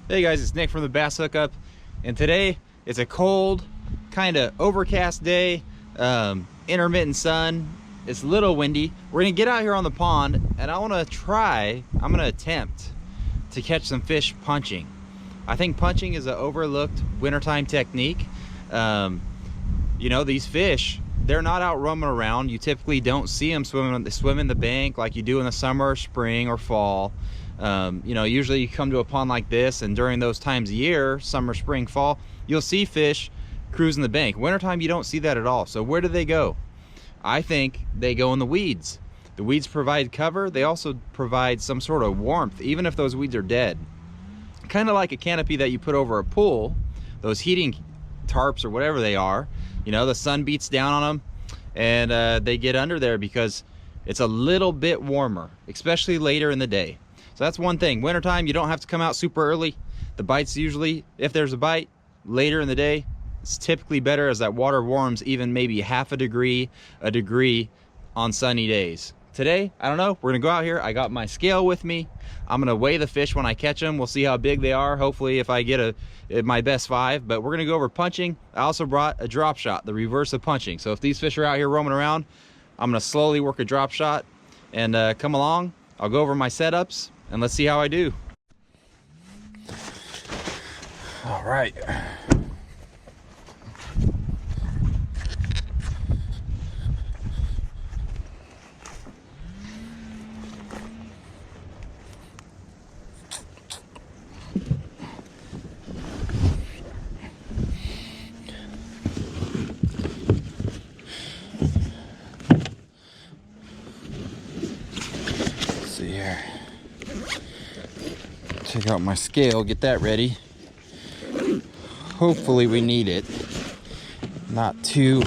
Hey guys, it's Nick from the Bass Hookup, and today it's a cold, kind of overcast day, intermittent sun. It's a little windy. We're gonna get out here on the pond, and I'm gonna attempt to catch some fish punching. I think punching is an overlooked wintertime technique. You know, these fish, they're not out roaming around. You typically don't see them swimming the bank like you do in the summer, spring, or fall. You know, usually you come to a pond like this, and during those times of year, summer, spring, fall, you'll see fish cruising the bank. Wintertime, you don't see that at all. So where do they go? I think they go in the weeds. The weeds provide cover. They also provide some sort of warmth, even if those weeds are dead. Kind of like a canopy that you put over a pool, those heating tarps or whatever they are. You know, the sun beats down on them, and they get under there because it's a little bit warmer, especially later in the day. So that's one thing. Wintertime, you don't have to come out super early. The bites usually, if there's a bite, later in the day. It's typically better as that water warms even maybe half a degree on sunny days. Today, I don't know, we're gonna go out here. I got my scale with me. I'm gonna weigh the fish when I catch them. We'll see how big they are. Hopefully if I get my best 5, but we're gonna go over punching. I also brought a drop shot, the reverse of punching. So if these fish are out here roaming around, I'm gonna slowly work a drop shot and come along. I'll go over my setups and let's see how I do. All right. Let's see here. Take out my scale, get that ready. Hopefully we need it. Not too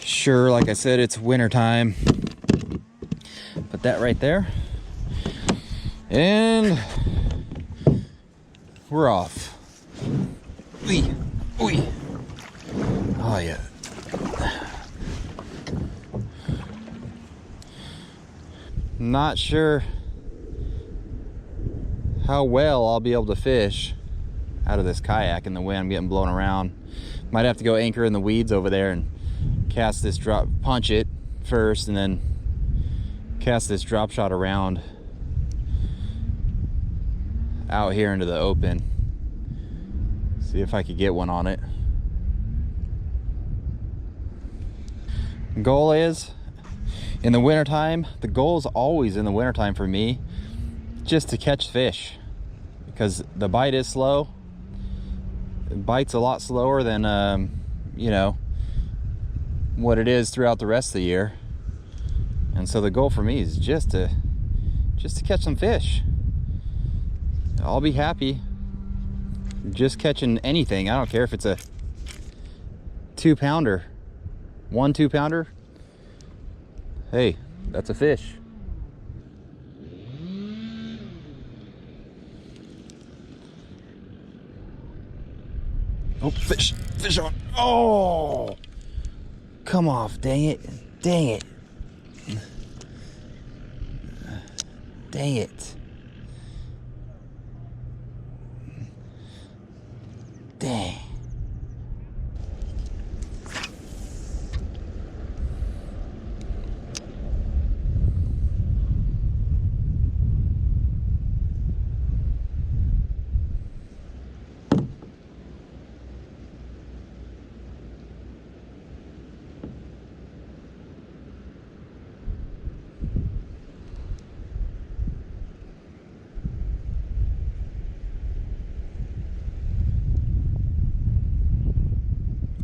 sure, like I said, it's winter time. Put that right there. And we're off. Wee, wee. Oh yeah. Not sure how well I'll be able to fish out of this kayak in the way I'm getting blown around. Might have to go anchor in the weeds over there and cast this drop, punch it first, and then cast this drop shot around out here into the open. See if I could get one on it. Goal is in the wintertime, the goal is always in the wintertime for me, just to catch fish, because the bite is slow. It bites a lot slower than you know, what it is throughout the rest of the year. And so the goal for me is just to catch some fish. I'll be happy just catching anything. I don't care if it's a 2-pounder, 1 2-pounder. Hey, that's a fish. Oh, fish on. Oh, come off, dang it, dang it, dang it, dang.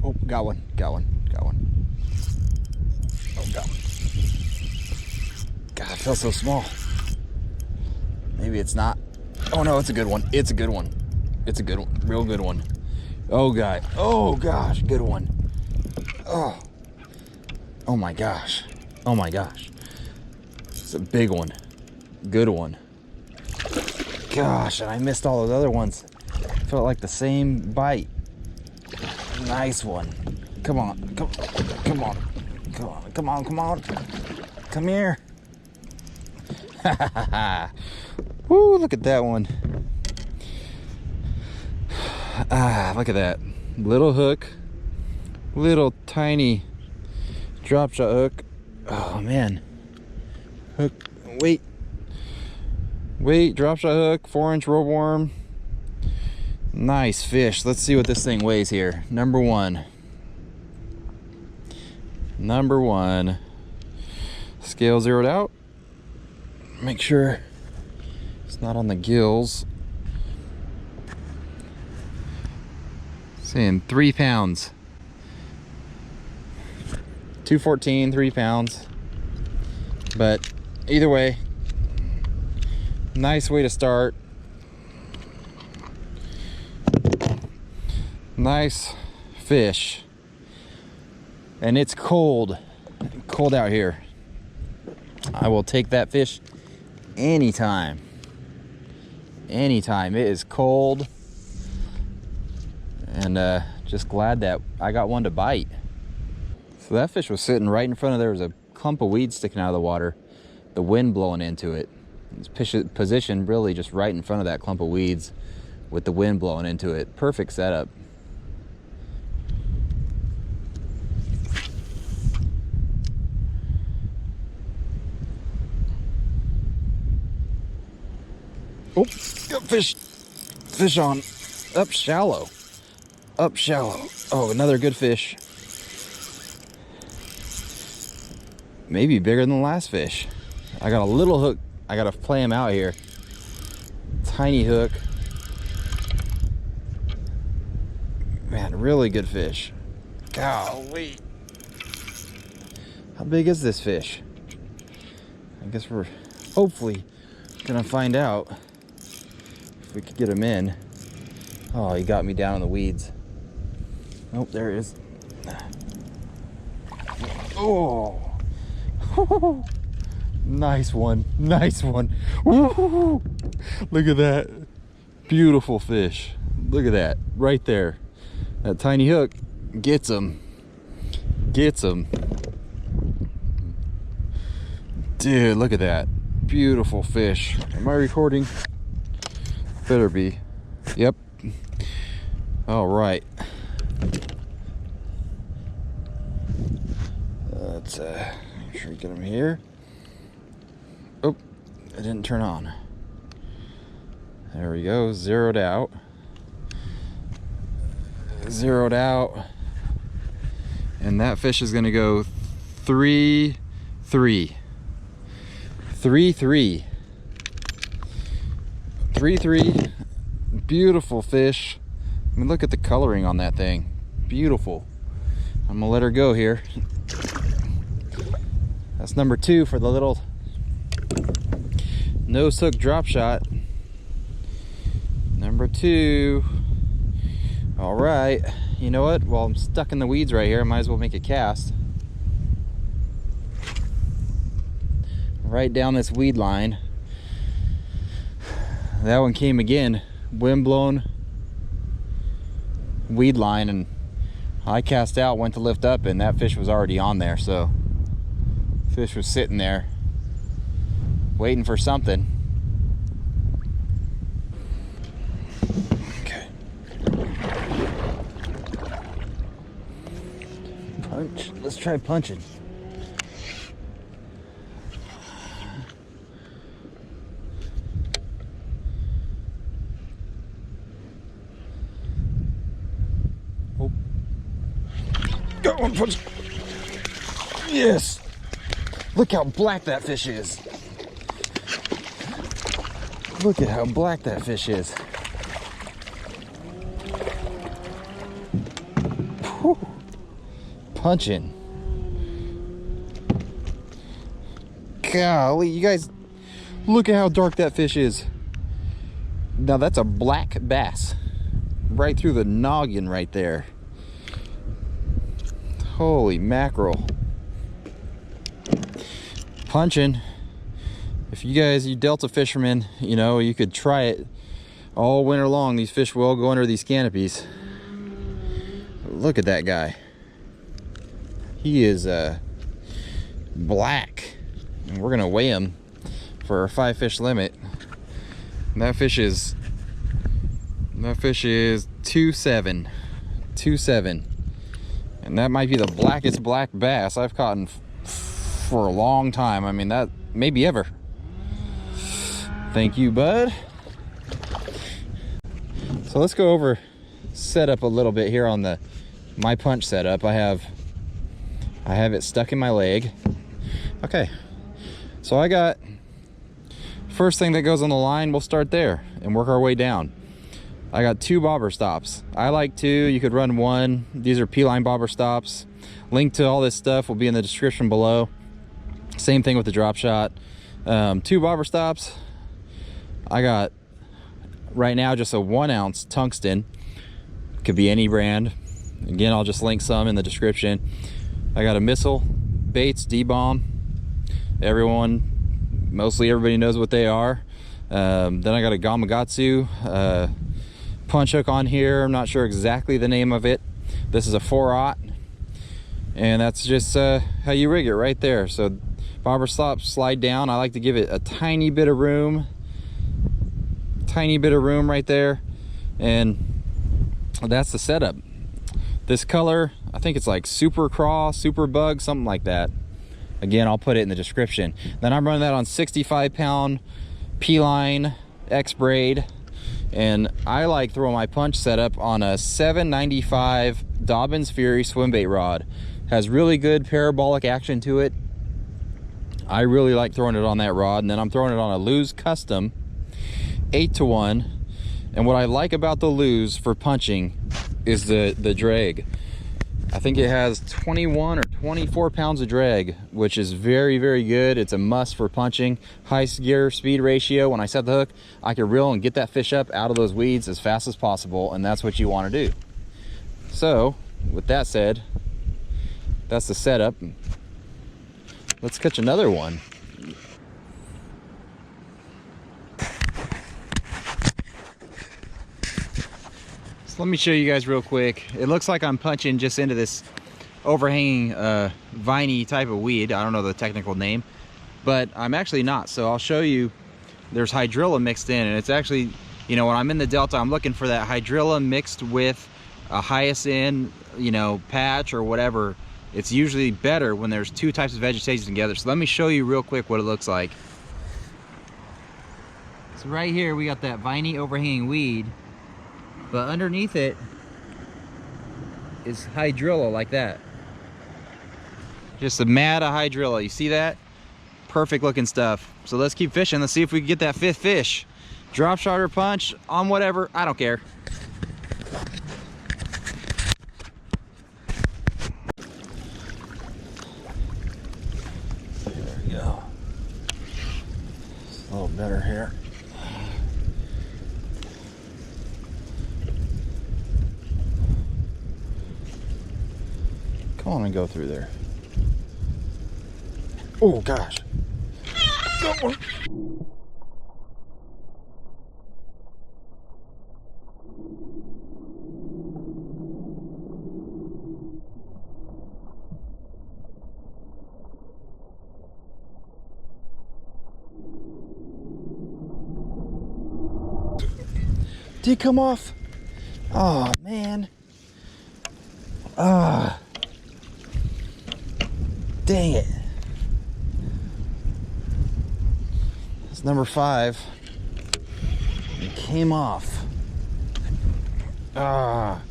Oh, got one. Oh, got one. God, it felt so small. Maybe it's not. Oh no, it's a good one. It's a good one. It's a good one. Real good one. Oh God. Oh gosh, good one. Oh. Oh my gosh. Oh my gosh. It's a big one. Good one. Gosh, and I missed all those other ones. Felt like the same bite. Nice one. Come on. Come on. Come here. Woo, look at that one. Ah, look at that. Little hook. Little tiny drop shot hook. Oh man. Hook, wait, drop shot hook, 4-inch roll worm. Nice fish. Let's see what this thing weighs here. Number one. Scale zeroed out. Make sure it's not on the gills. Saying 3 pounds. 214, 3 pounds. But either way, nice way to start. Nice fish. And it's cold out here. I will take that fish anytime. It is cold. And just glad that I got one to bite. So that fish was sitting right in front of, there was a clump of weeds sticking out of the water, the wind blowing into it. It's positioned really just right in front of that clump of weeds with the wind blowing into it. Perfect setup. Oh, got fish on, up shallow. Oh, another good fish. Maybe bigger than the last fish. I got a little hook. I gotta play him out here. Tiny hook. Man, really good fish. Golly. How big is this fish? I guess we're hopefully gonna find out if we could get him in. Oh, he got me down in the weeds. Oh, there it is. Oh. Nice one. Woo! Look at that. Beautiful fish. Look at that right there. That tiny hook gets him. Dude, look at that. Beautiful fish. Am I recording? Better be. Yep. All right. Let's make sure we get him here. Oh, it didn't turn on. There we go. Zeroed out. And that fish is going to go 3-3. 3-3. Beautiful fish. I mean, look at the coloring on that thing. Beautiful. I'm gonna let her go here. That's number 2 for the little nose hook drop shot. Number 2. All right. You know what? While I'm stuck in the weeds right here, I might as well make a cast. Right down this weed line. That one came again. Wind blown weed line, and I cast out, went to lift up, and that fish was already on there. So fish was sitting there waiting for something. Okay. Punch. Let's try punching. Go on, punch. Yes. Look how black that fish is. Look at how black that fish is. Whew. Punching. Golly, you guys, look at how dark that fish is. Now that's a black bass. Right through the noggin right there. Holy mackerel. Punching. If you guys, you Delta fishermen, you know, you could try it all winter long. These fish will go under these canopies. Look at that guy. He is black. And we're gonna weigh him for our 5 fish limit. And that fish is That fish is 2.7. 2.7. And that might be the blackest black bass I've caught for a long time. I mean, that maybe ever. Thank you, bud. So let's go over setup a little bit here on my punch setup. I have it stuck in my leg. Okay, so I got first thing that goes on the line. We'll start there and work our way down. I got 2 bobber stops. I like 2. You could run 1. These are P-line bobber stops. Link to all this stuff will be in the description below. Same thing with the drop shot. 2 bobber stops. I got right now just a 1 ounce tungsten. Could be any brand. Again, I'll just link some in the description. I got a Missile Baits D-bomb. Mostly everybody knows what they are. Then I got a Gamakatsu punch hook on here. I'm not sure exactly the name of it. This is a 4/0, and that's just how you rig it right there. So bobber stops slide down. I like to give it a tiny bit of room right there, and that's the setup. This color, I think it's like Super Craw, Super Bug, something like that. Again, I'll put it in the description. Then I'm running that on 65-pound P-line X braid, and I like throwing my punch setup on a 795 Dobbins Fury swim bait rod. Has really good parabolic action to it. I really like throwing it on that rod. And then I'm throwing it on a Lew's Custom 8-to-1. And what I like about the Lew's for punching is the drag. I think it has 21 or 24 pounds of drag, which is very, very good. It's a must for punching. High gear speed ratio. When I set the hook, I can reel and get that fish up out of those weeds as fast as possible, and that's what you want to do. So, with that said, that's the setup. Let's catch another one. So let me show you guys real quick. It looks like I'm punching just into this overhanging viney type of weed. I don't know the technical name, but I'm actually not. So I'll show you. There's hydrilla mixed in, and it's actually, you know, when I'm in the Delta, I'm looking for that hydrilla mixed with a hyacinth, you know, patch or whatever. It's usually better when there's 2 types of vegetation together. So let me show you real quick what it looks like. So right here we got that viney overhanging weed, but underneath it is hydrilla like that. Just a mat of hydrilla. You see that? Perfect looking stuff. So let's keep fishing. Let's see if we can get that 5th fish. Drop shot or punch, on whatever, I don't care. There we go. It's a little better here. Come on and go through there. Oh gosh. Got one. Did it come off? Oh man. Ah. Dang it. That's number 5. It came off. Ah.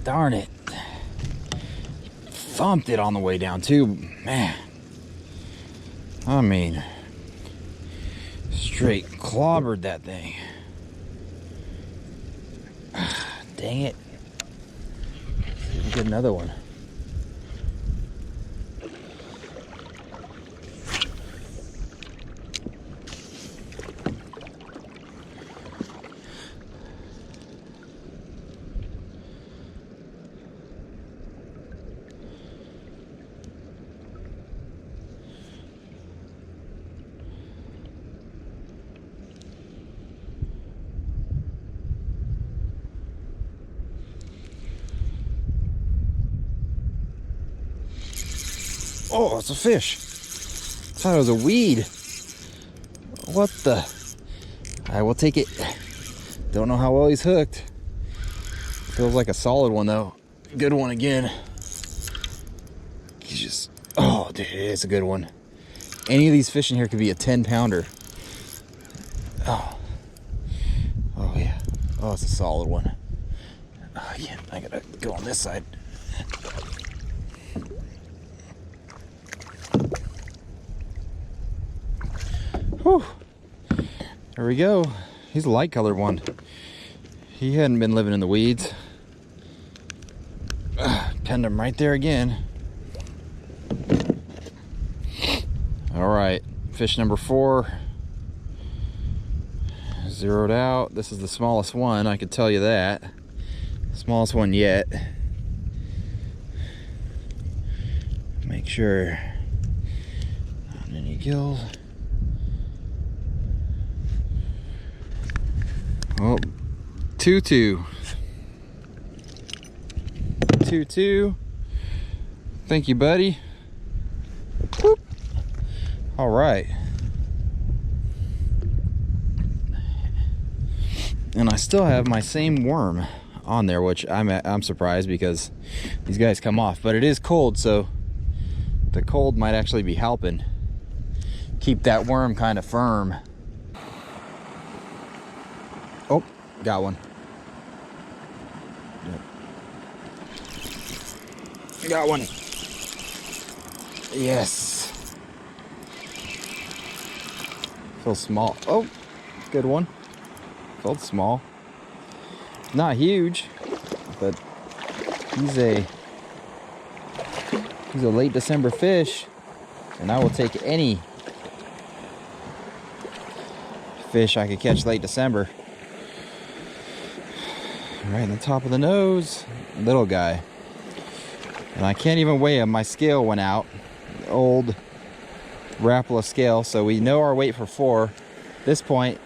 Darn it. Thumped it on the way down too. Man. I mean, straight clobbered that thing. Dang it. See if we get another one. Oh, it's a fish. I thought it was a weed. What the? I will take it. Don't know how well he's hooked. Feels like a solid one though. Good one again. He's just, oh dude, it's a good one. Any of these fish in here could be a 10-pounder. Oh yeah. Oh, it's a solid one. Oh yeah, I gotta go on this side. Whew. There we go. He's a light colored one. He hadn't been living in the weeds. Pinned him right there again. All right, fish number 4. Zeroed out. This is the smallest one, I could tell you that. Smallest one yet. Make sure not any gills. Oh, 2-2. 2-2. Thank you, buddy. Whoop. All right. And I still have my same worm on there, which I'm surprised because these guys come off. But it is cold, so the cold might actually be helping keep that worm kind of firm. Oh, got one. Yep. Got one. Yes. Feels small. Oh, good one. Felt small. Not huge, but he's a late December fish, and I will take any fish I could catch late December. Right in the top of the nose, little guy. And I can't even weigh him. My scale went out, the old Rapala scale, so we know our weight for 4. At this point,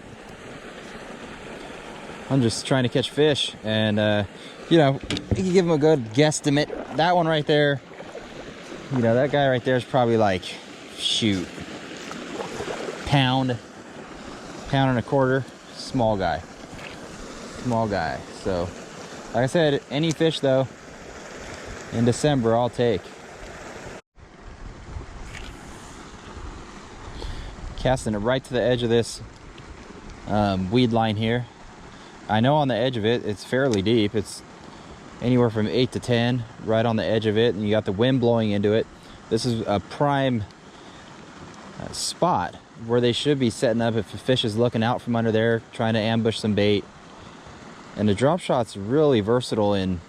I'm just trying to catch fish, and you know, you can give him a good guesstimate. That one right there, you know, that guy right there is probably like, shoot, pound and a quarter. Small guy. So like I said, any fish though in December I'll take. Casting it right to the edge of this weed line here. I know on the edge of it it's fairly deep. It's anywhere from 8 to 10 right on the edge of it, and you got the wind blowing into it. This is a prime spot where they should be setting up if a fish is looking out from under there trying to ambush some bait. And the drop shot's really versatile in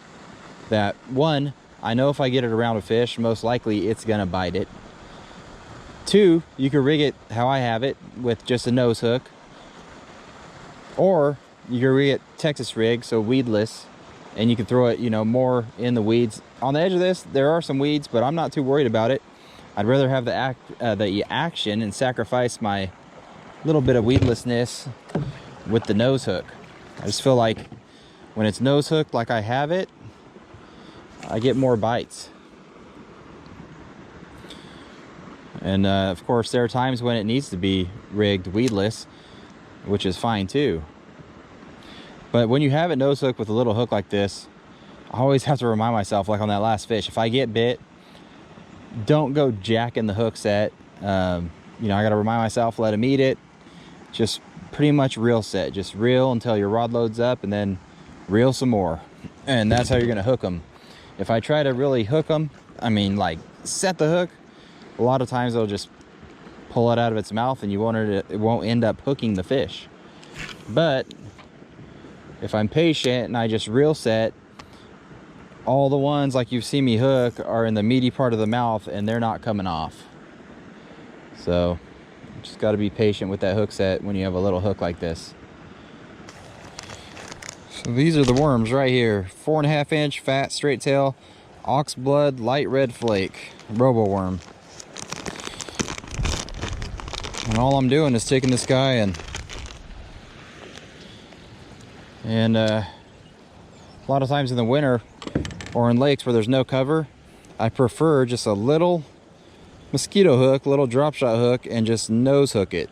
that, one, I know if I get it around a fish, most likely it's gonna bite it. 2, you can rig it how I have it with just a nose hook, or you can rig it Texas rig, so weedless, and you can throw it, you know, more in the weeds. On the edge of this, there are some weeds, but I'm not too worried about it. I'd rather have the action and sacrifice my little bit of weedlessness with the nose hook. I just feel like when it's nose hooked like I have it, I get more bites. And of course there are times when it needs to be rigged weedless, which is fine too. But when you have it nose hooked with a little hook like this, I always have to remind myself, like on that last fish, if I get bit, don't go jacking the hook set. You know, I got to remind myself, let him eat it. Just pretty much reel set. Just reel until your rod loads up, and then reel some more. And that's how you're going to hook them. If I try to really hook them, I mean like set the hook, a lot of times it'll just pull it out of its mouth and you want it won't end up hooking the fish. But if I'm patient and I just reel set, all the ones like you've seen me hook are in the meaty part of the mouth and they're not coming off. So just got to be patient with that hook set when you have a little hook like this. So these are the worms right here. 4.5 inch fat straight tail ox blood light red flake robo worm. And all I'm doing is taking this guy and a lot of times in the winter or in lakes where there's no cover, I prefer just a little mosquito hook, little drop shot hook, and just nose hook it.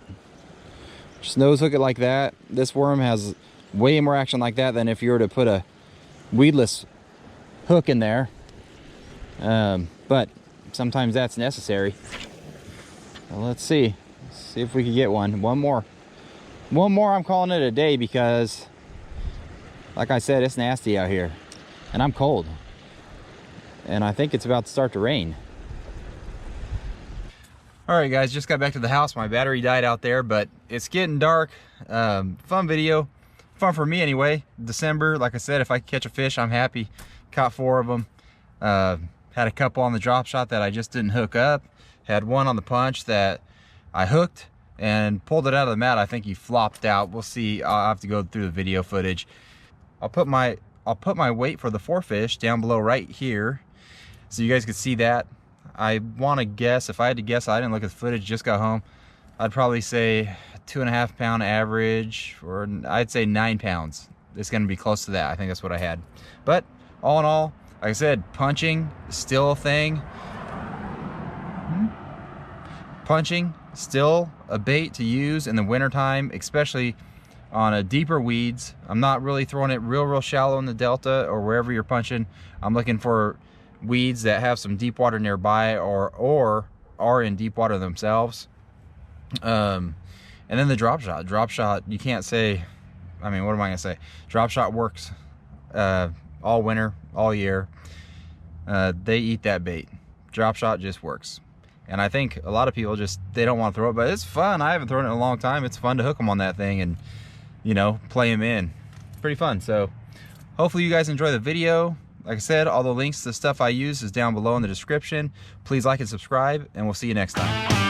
Just nose hook it like that. This worm has way more action like that than if you were to put a weedless hook in there. But sometimes that's necessary. Well, let's see if we can get one more. I'm calling it a day, because like I said, it's nasty out here and I'm cold, and I think it's about to start to rain. All right guys, just got back to the house. My battery died out there, but it's getting dark. Fun video, fun for me anyway. December, like I said, if I catch a fish, I'm happy. Caught 4 of them. Had a couple on the drop shot that I just didn't hook up. Had one on the punch that I hooked and pulled it out of the mat. I think he flopped out. We'll see. I'll have to go through the video footage. I'll put my weight for the 4 fish down below right here, so you guys can see that. I want to guess, if I had to guess, I didn't look at the footage, just got home, I'd probably say 2.5 pound average, or I'd say 9 pounds. It's going to be close to that. I think that's what I had. But all in all, like I said, punching still a thing. Punching still a bait to use in the wintertime, especially on a deeper weeds. I'm not really throwing it real shallow in the delta or wherever you're punching. I'm looking for weeds that have some deep water nearby, or are in deep water themselves. And then the drop shot, you can't say, I mean, what am I gonna say? Drop shot works all winter, all year. They eat that bait. Drop shot just works. And I think a lot of people just, they don't want to throw it, but it's fun. I haven't thrown it in a long time. It's fun to hook them on that thing and, you know, play them in. Pretty fun. So hopefully you guys enjoy the video. Like I said, all the links to the stuff I use is down below in the description. Please like and subscribe, and we'll see you next time.